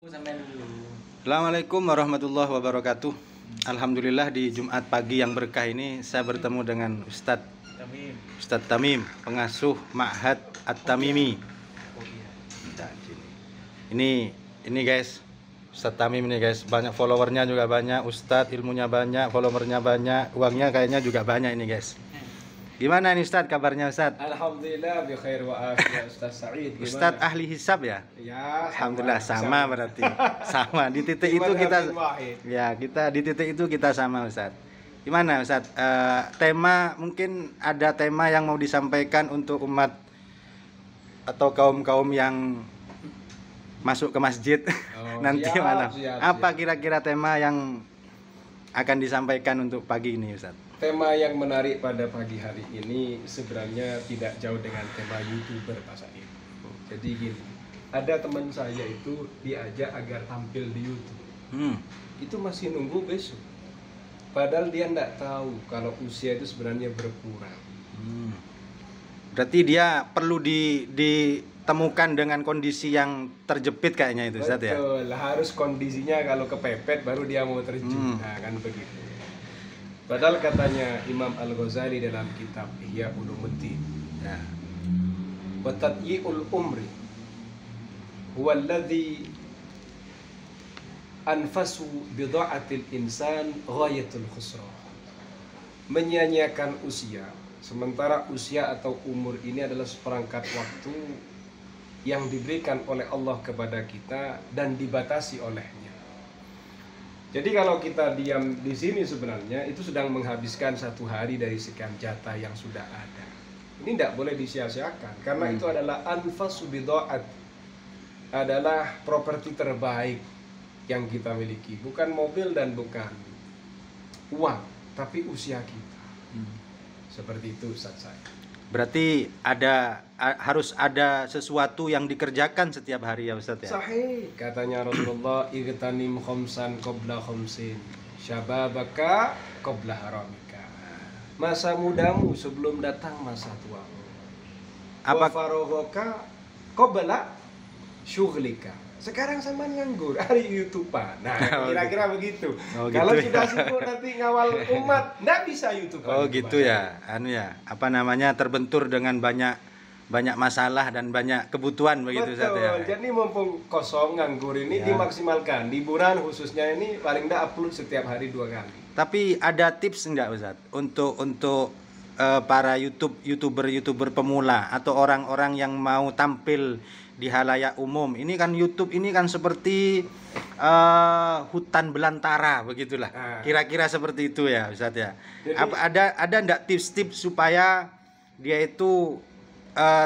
Assalamualaikum warahmatullahi wabarakatuh. Alhamdulillah di Jumat pagi yang berkah ini saya bertemu dengan Ustadz Tamim, pengasuh Ma'had At-Tamimi. Ini guys, Ustadz Tamim ini guys, banyak followernya juga banyak, Ustadz ilmunya banyak, followernya banyak, uangnya kayaknya juga banyak ini guys. Gimana nih Ustadz, kabarnya Ustadz? Alhamdulillah bi khair wa afiyah Ustaz Said. Ustadz ahli hisab ya? Ya, Alhamdulillah sama berarti. Sama di titik itu kita di titik itu kita sama Ustadz. Gimana Ustadz? Tema mungkin ada tema yang mau disampaikan untuk umat atau kaum-kaum yang masuk ke masjid nanti malam. Apa kira-kira tema yang akan disampaikan untuk pagi ini Ustadz? Tema yang menarik pada pagi hari ini sebenarnya tidak jauh dengan tema YouTuber Pak Said. Jadi gini, ada teman saya itu diajak agar tampil di YouTube. Itu masih nunggu besok. Padahal dia tidak tahu kalau usia itu sebenarnya berkurang. Berarti dia perlu ditemukan dengan kondisi yang terjepit kayaknya itu Ustadz ya? Betul, harus kondisinya kalau kepepet baru dia mau terjun. Nah, kan begitu. Padahal katanya Imam Al-Ghazali dalam kitab Ihya Ulumuddin, wa tadyi'ul umri huwa alladhi anfasu bidha'atil insan ghayatul khusran. Menyanyiakan usia, sementara usia atau umur ini adalah seperangkat waktu yang diberikan oleh Allah kepada kita dan dibatasi olehnya. Jadi kalau kita diam di sini sebenarnya itu sedang menghabiskan satu hari dari sekian jatah yang sudah ada. Ini tidak boleh disia-siakan karena itu adalah anfasu bidha'at, adalah properti terbaik yang kita miliki, bukan mobil dan bukan uang, tapi usia kita. Seperti itu Ustaz saya. Berarti harus ada sesuatu yang dikerjakan setiap hari ya Ustadz ya? Sahih, katanya Rasulullah, igtanim khamsan qabla khamsin, syababaka qabla haramika. Masa mudamu sebelum datang masa tuamu. Wa faraghoka qabla syughlika. Sekarang sama nganggur, hari YouTubean. Nah, kira-kira begitu. Kalau gitu sudah ya. sibuk nanti ngawal umat, nggak bisa YouTubean. Oh gitu ya, terbentur dengan banyak masalah dan banyak kebutuhan begitu Ustadz ya. Betul, jadi mumpung kosong nganggur ini dimaksimalkan. Liburan khususnya ini paling nggak upload setiap hari 2 kali. Tapi ada tips enggak Ustadz untuk para YouTuber pemula atau orang-orang yang mau tampil di halayak umum? Ini kan YouTube ini kan seperti hutan belantara begitulah. Kira-kira seperti itu ya Ustadz ya. Jadi, ada enggak tips-tips supaya dia itu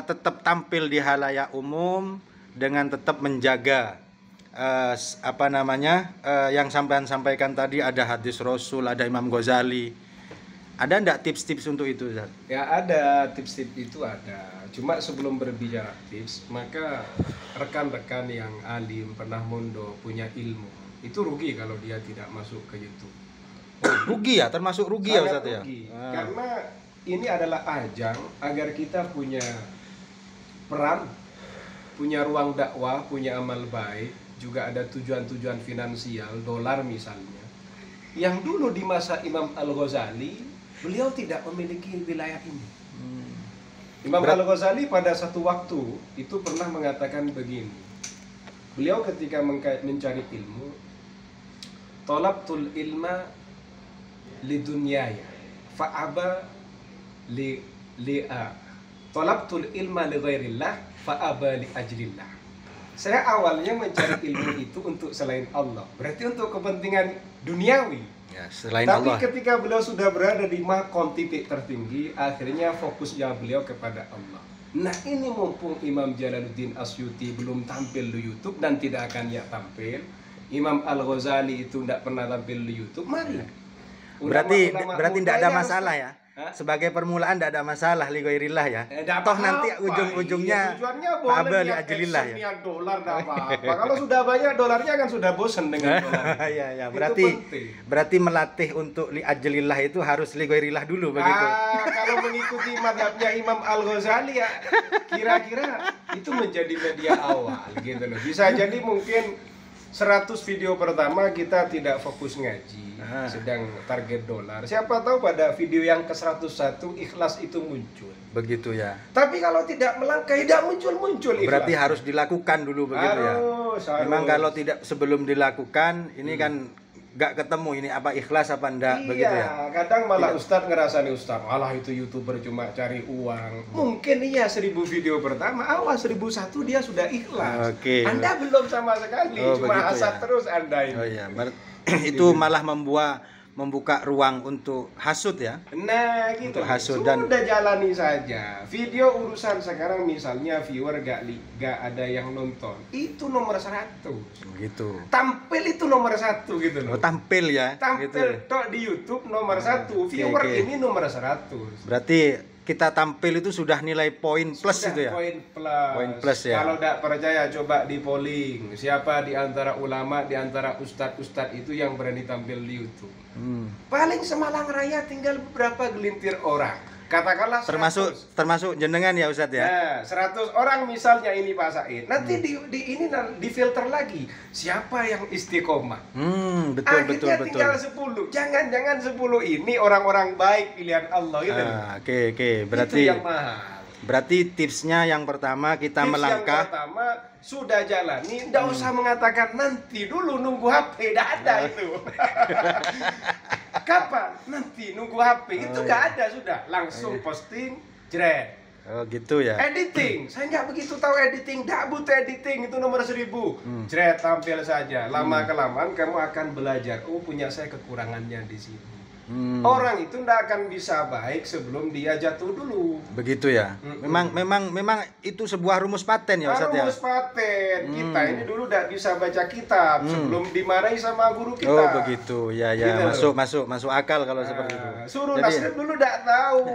tetap tampil di halayak umum dengan tetap menjaga yang sampean sampaikan tadi, ada hadis Rasul, ada Imam Ghazali. Ada enggak tips-tips untuk itu Ustaz? Ya ada, tips-tips itu ada. Cuma sebelum berbicara tips, maka rekan-rekan yang alim, pernah mondok, punya ilmu, itu rugi kalau dia tidak masuk ke YouTube. Rugi ya? Termasuk rugi ya Ustaz ya? Karena ini adalah ajang agar kita punya peran, punya ruang dakwah, punya amal baik, juga ada tujuan-tujuan finansial, dolar misalnya. Yang dulu di masa Imam Al-Ghazali, beliau tidak memiliki wilayah ini. Imam Al-Ghazali pada satu waktu itu pernah mengatakan begini. Beliau ketika mencari ilmu, talabtul ilma lidunyaya fa'aba talabtul ilma li ghairillah fa'aba li ajlillah. Saya awalnya mencari ilmu itu untuk selain Allah, berarti untuk kepentingan duniawi. Ya, selain Tapi Allah. ketika beliau sudah berada di makom titik tertinggi, akhirnya fokusnya beliau kepada Allah. Nah ini mumpung Imam Jalaluddin Asyuti belum tampil di YouTube dan tidak akan tampil, Imam Al-Ghazali itu tidak pernah tampil di YouTube, mari. Berarti tidak ada masalah ya? Sebagai permulaan tidak ada masalah li ghairillah ya. Toh nanti ujung-ujungnya Fa'aba li ajlillah ya. Dolar apa-apa. Kalau sudah banyak dolarnya kan sudah bosan dengan dolar. Ya, berarti melatih untuk li ajlillah itu harus li ghairillah dulu begitu. Kalau mengikuti mazhabnya Imam Al-Ghazali ya kira-kira itu menjadi media awal gitu loh. Bisa jadi mungkin 100 video pertama kita tidak fokus ngaji, sedang target dolar. Siapa tahu pada video yang ke-101 ikhlas itu muncul. Begitu ya. Tapi kalau tidak melangkah, tidak muncul ikhlas. Berarti harus dilakukan dulu begitu ya. Memang kalau tidak sebelum dilakukan, ini kan gak ketemu ini apa ikhlas apa enggak begitu ya. Kadang malah Ustadz ngerasa nih Ustadz, alah itu YouTuber cuma cari uang. Mungkin iya 1000 video pertama, awal 1001 dia sudah ikhlas. Anda belum sama sekali, cuma hasad terus Anda ini. Oh iya, itu malah membuka ruang untuk hasut ya. Nah gitu. Untuk hasut sudah jalani saja. Video urusan sekarang misalnya viewer gak ada yang nonton, itu nomor 100. Gitu. Tampil itu nomor 1 gitu loh. Oh, tampil ya. Tampil gitu. Tok di YouTube nomor 1. Viewer ini nomor 100. Berarti kita tampil itu sudah nilai poin plus sudah itu ya. Poin plus ya. Kalau tidak percaya coba di polling. Siapa di antara ulama, di antara ustadz itu yang berani tampil di YouTube? Paling Semalang Raya tinggal beberapa gelintir orang. Katakanlah 100. termasuk jenengan ya Ustadz ya. Nah, 100 orang misalnya ini Pak Said. Nanti di filter lagi siapa yang istiqomah. Betul. Akhirnya tinggal 10. Jangan 10 ini orang-orang baik pilihan Allah gitu. Oke. Berarti itu yang mahal. Berarti tipsnya yang pertama kita melangkah. Yang pertama sudah jalani, enggak usah mengatakan nanti dulu nunggu HP, enggak ada itu. Kapan? Nanti nunggu HP, itu enggak ada sudah, langsung posting, jret. Oh gitu ya. Editing, saya nggak begitu tahu editing, enggak butuh editing, itu nomor 1000. Jret, tampil saja. Lama kelamaan kamu akan belajar. Oh, punya saya kekurangannya di sini. Orang itu tidak akan bisa baik sebelum dia jatuh dulu. Begitu ya. Memang itu sebuah rumus paten ya Ustaz ya. Rumus paten. Kita ini dulu tidak bisa baca kitab sebelum dimarahi sama guru kita. Oh begitu. Ya. Gitu. Masuk akal kalau seperti itu. Suruh Nasrib dulu tidak tahu.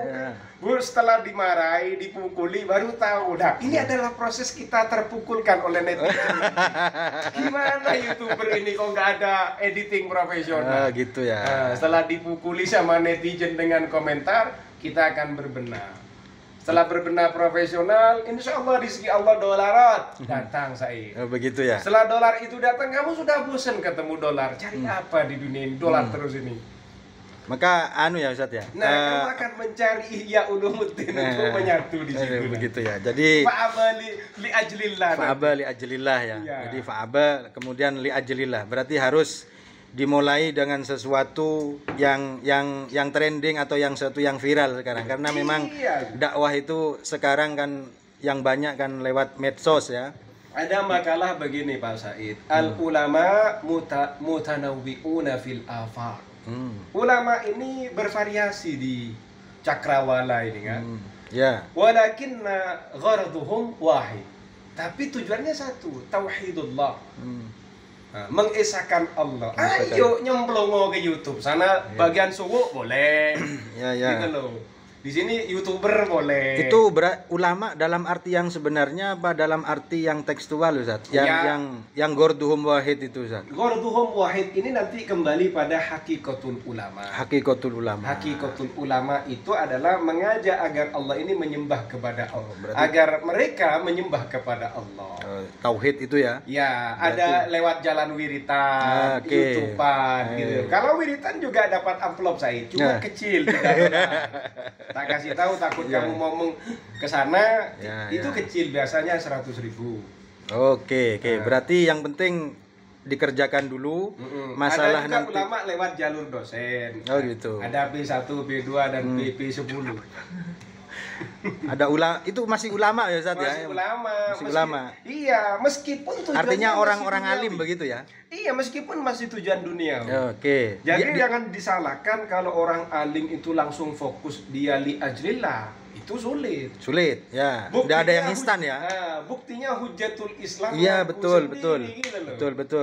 Bu, setelah dimarahi, dipukuli baru tahu. Nah, ini adalah proses kita terpukulkan oleh netizen. Gimana YouTuber ini kok nggak ada editing profesional? Gitu ya. Setelah dipukuli sama netizen dengan komentar, kita akan berbenah. Setelah berbenah profesional, insya Allah rezeki Allah dolarat datang Said. Oh, begitu ya. Setelah dolar itu datang, kamu sudah bosan ketemu dolar. Cari apa di dunia ini? Dolar terus ini. Maka ya Ustaz ya. Nah, kamu akan mencari Ihya Ulumuddin untuk menyatu di situ. Begitu ya. Jadi fa'aba li ajlillah. Fa'aba li ajlillah ya. Jadi fa'aba kemudian li ajlillah. Berarti harus dimulai dengan sesuatu yang trending atau sesuatu yang viral sekarang, karena memang dakwah itu sekarang kan yang banyak kan lewat medsos ya. Ada makalah begini Pak Said, al ulama mutanawwi'una fil afaq. Ulama ini bervariasi di cakrawala ini kan. Walakinna gharduhum wahid. Tapi tujuannya satu, tauhidullah. Mengesahkan Allah. Ayo nyemplongo ke YouTube sana, bagian suwu boleh. Gitu loh. Di sini YouTuber boleh. Itu ulama dalam arti yang sebenarnya apa dalam arti yang tekstual Ustaz? Yang gorduhum wahid itu Ustaz. Gorduhum wahid ini nanti kembali pada hakikatul ulama. Hakikatul ulama. Hakikatul ulama itu adalah mengajak agar Allah ini menyembah kepada Allah. Agar mereka menyembah kepada Allah. Tauhid itu ya. Ya, ada lewat jalan wiritan, YouTubean gitu. Kalau wiritan juga dapat amplop Said, cuma kecil tidak tak kasih tahu takut kamu ngomong ke sana itu kecil biasanya 100.000. Oke. Berarti yang penting dikerjakan dulu. Masalah ada juga nanti ulama lewat jalur dosen. Oh gitu. Ada P1, P2 dan P10. Ada itu masih ulama ya Ustaz ya? Masih ulama. Iya, meskipun tujuannya artinya orang-orang alim begitu ya? Iya, meskipun masih tujuan dunia. Oke. Jadi jangan disalahkan kalau orang alim itu langsung fokus dia li ajlillah, itu sulit ya. Tidak ada yang instan ya. Buktinya Hujjatul Islam. Iya, betul.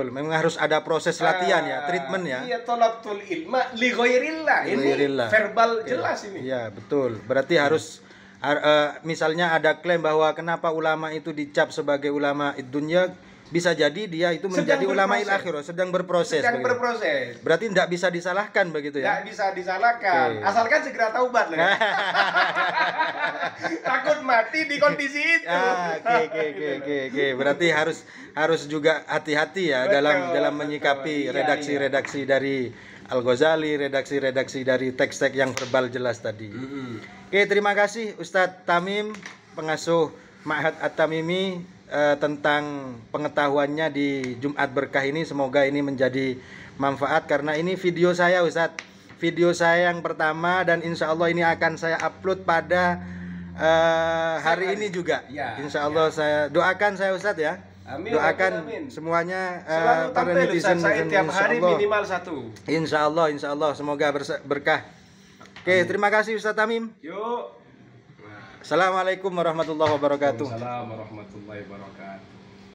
Memang harus ada proses latihan ya, treatment ya. Iya, thalabtul ilma li ghairillah. Ini verbal jelas ini. Iya, betul. Berarti harus misalnya ada klaim bahwa kenapa ulama itu dicap sebagai ulama dunya, bisa jadi dia itu Sedang menjadi ulama berproses. akhirah, sedang berproses. Sedang begitu. berproses. Berarti tidak bisa disalahkan begitu ya? Tidak bisa disalahkan. Oke. Asalkan segera taubat loh. Ya. Takut mati di kondisi itu. Oke. Berarti harus juga hati-hati ya dalam menyikapi Iya, redaksi-redaksi dari Al-Ghazali, redaksi-redaksi dari teks-teks yang verbal jelas tadi. Oke, terima kasih Ustadz Tamim, pengasuh Ma'had At-Tamimi, tentang pengetahuannya di Jumat Berkah ini. Semoga ini menjadi manfaat, karena ini video saya Ustadz, video saya yang pertama, dan insya Allah ini akan saya upload pada hari ini juga. Ya, Insya Allah saya doakan saya Ustadz ya. Amin, Doakan amin. semuanya Selalu para tampil netizen, Ustaz Said tiap hari insyaallah. minimal 1. Insya Allah semoga berkah. Oke, terima kasih Ustadz Tamim. Yuk. Assalamualaikum warahmatullahi wabarakatuh. Waalaikumsalam warahmatullahi wabarakatuh.